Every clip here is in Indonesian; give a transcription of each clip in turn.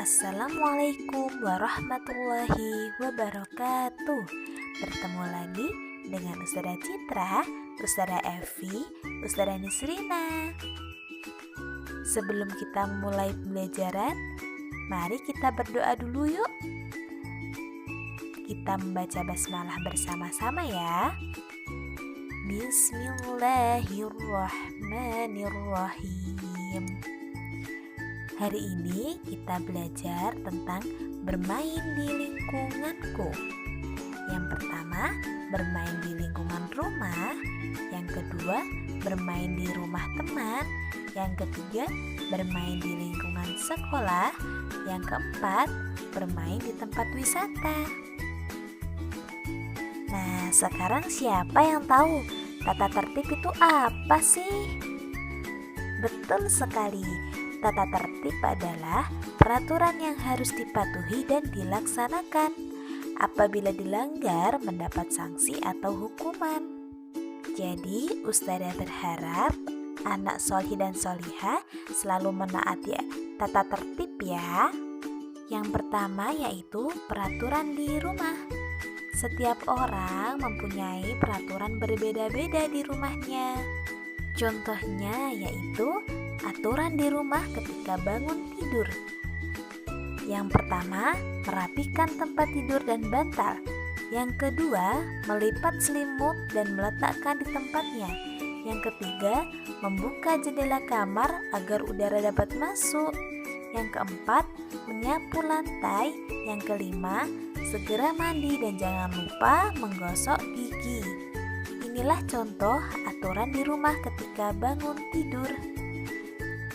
Assalamualaikum warahmatullahi wabarakatuh. Bertemu lagi dengan Ustazah Citra, Ustazah Evi, Ustazah Nisrina. Sebelum kita mulai pembelajaran, mari kita berdoa dulu yuk. Kita membaca basmalah bersama-sama ya. Bismillahirrahmanirrahim. Hari ini kita belajar tentang bermain di lingkunganku. Yang pertama, bermain di lingkungan rumah. Yang kedua, bermain di rumah teman. Yang ketiga, bermain di lingkungan sekolah. Yang keempat, bermain di tempat wisata. Nah, sekarang siapa yang tahu tata tertib itu apa sih? Betul sekali. Tata tertib adalah peraturan yang harus dipatuhi dan dilaksanakan. Apabila dilanggar, mendapat sanksi atau hukuman. Jadi, Ustazah berharap anak solih dan solihah selalu menaati tata tertib ya. Yang pertama yaitu peraturan di rumah. Setiap orang mempunyai peraturan berbeda-beda di rumahnya. Contohnya yaitu aturan di rumah ketika bangun tidur. Yang pertama, merapikan tempat tidur dan bantal. Yang kedua, melipat selimut dan meletakkan di tempatnya. Yang ketiga, membuka jendela kamar agar udara dapat masuk. Yang keempat, menyapu lantai. Yang kelima, segera mandi dan jangan lupa menggosok gigi. Inilah contoh aturan di rumah ketika bangun tidur.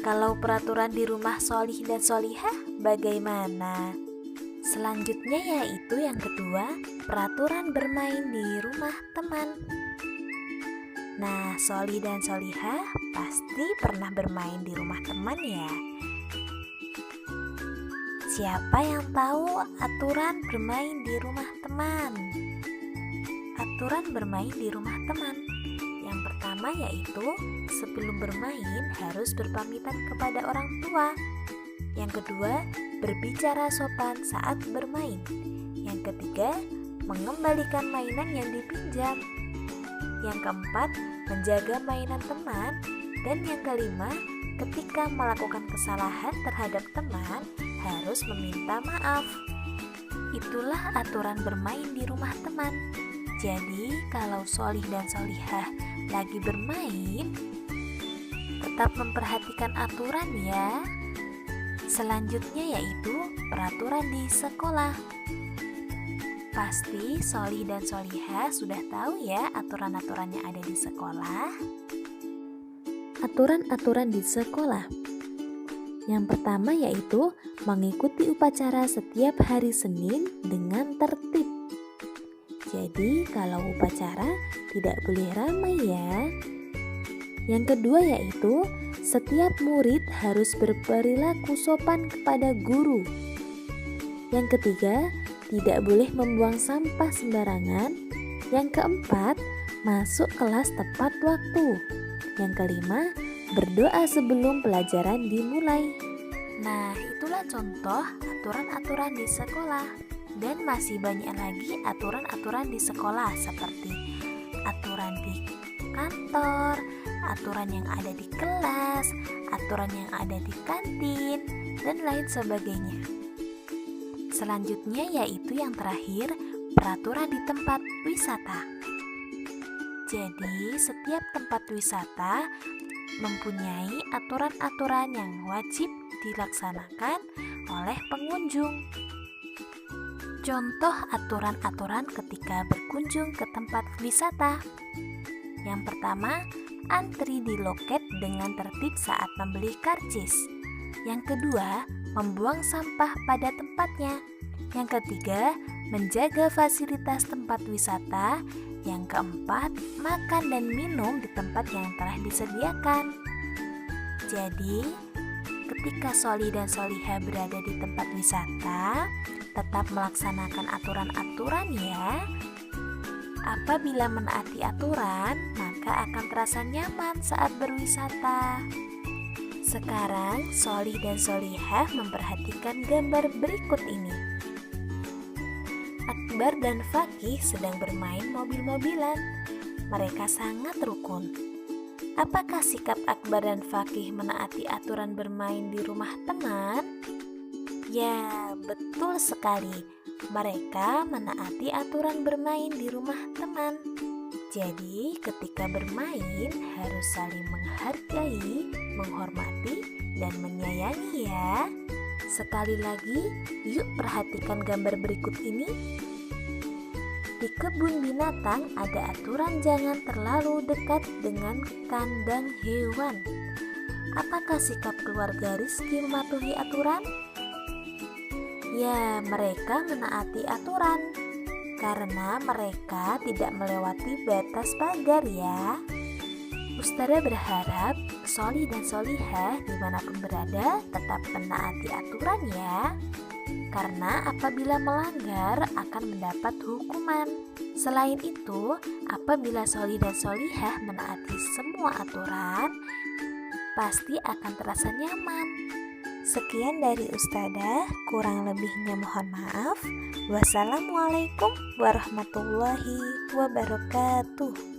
Kalau peraturan di rumah solih dan solihah bagaimana? Selanjutnya yaitu yang kedua, peraturan bermain di rumah teman. Nah, solih dan solihah pasti pernah bermain di rumah teman ya. Siapa yang tahu aturan bermain di rumah teman? Aturan bermain di rumah teman. Yang pertama yaitu sebelum bermain harus berpamitan kepada orang tua. Yang kedua, berbicara sopan saat bermain. Yang ketiga, mengembalikan mainan yang dipinjam. Yang keempat, menjaga mainan teman. Dan yang kelima, ketika melakukan kesalahan terhadap teman, harus meminta maaf. Itulah aturan bermain di rumah teman. Jadi, kalau solih dan solihah lagi bermain, tetap memperhatikan aturan ya. Selanjutnya yaitu peraturan di sekolah. Pasti solih dan solihah sudah tahu ya aturan-aturan yang ada di sekolah. Aturan-aturan di sekolah. Yang pertama yaitu mengikuti upacara setiap hari Senin dengan tertib. Jadi kalau upacara tidak boleh ramai ya. Yang kedua yaitu setiap murid harus berperilaku sopan kepada guru. Yang ketiga, tidak boleh membuang sampah sembarangan. Yang keempat, masuk kelas tepat waktu. Yang kelima, berdoa sebelum pelajaran dimulai. Nah, itulah contoh aturan-aturan di sekolah. Dan masih banyak lagi aturan-aturan di sekolah seperti aturan di kantor, aturan yang ada di kelas, aturan yang ada di kantin, dan lain sebagainya. Selanjutnya yaitu yang terakhir, peraturan di tempat wisata. Jadi setiap tempat wisata mempunyai aturan-aturan yang wajib dilaksanakan oleh pengunjung. Contoh aturan-aturan ketika berkunjung ke tempat wisata. Yang pertama, antri di loket dengan tertib saat membeli karcis. Yang kedua, membuang sampah pada tempatnya. Yang ketiga, menjaga fasilitas tempat wisata. Yang keempat, makan dan minum di tempat yang telah disediakan. Jadi, ketika solih dan solihah berada di tempat wisata, tetap melaksanakan aturan-aturan ya. Apabila menaati aturan, maka akan terasa nyaman saat berwisata. Sekarang Solih dan Solihah memperhatikan gambar berikut ini. Akbar dan Fakih sedang bermain mobil-mobilan. Mereka sangat rukun. Apakah sikap Akbar dan Fakih menaati aturan bermain di rumah teman? Ya, betul sekali. Mereka menaati aturan bermain di rumah teman. Jadi, ketika bermain harus saling menghargai, menghormati, dan menyayangi ya. Sekali lagi, yuk perhatikan gambar berikut ini. Di kebun binatang ada aturan jangan terlalu dekat dengan kandang hewan. Apakah sikap keluarga Rizky mematuhi aturan? Ya, mereka menaati aturan karena mereka tidak melewati batas pagar ya. Ustazah berharap Solih dan Solihah dimanapun berada tetap menaati aturan ya. Karena apabila melanggar akan mendapat hukuman. Selain itu, apabila Solih dan Solihah menaati semua aturan, pasti akan terasa nyaman. Sekian dari Ustazah, kurang lebihnya mohon maaf. Wassalamualaikum warahmatullahi wabarakatuh.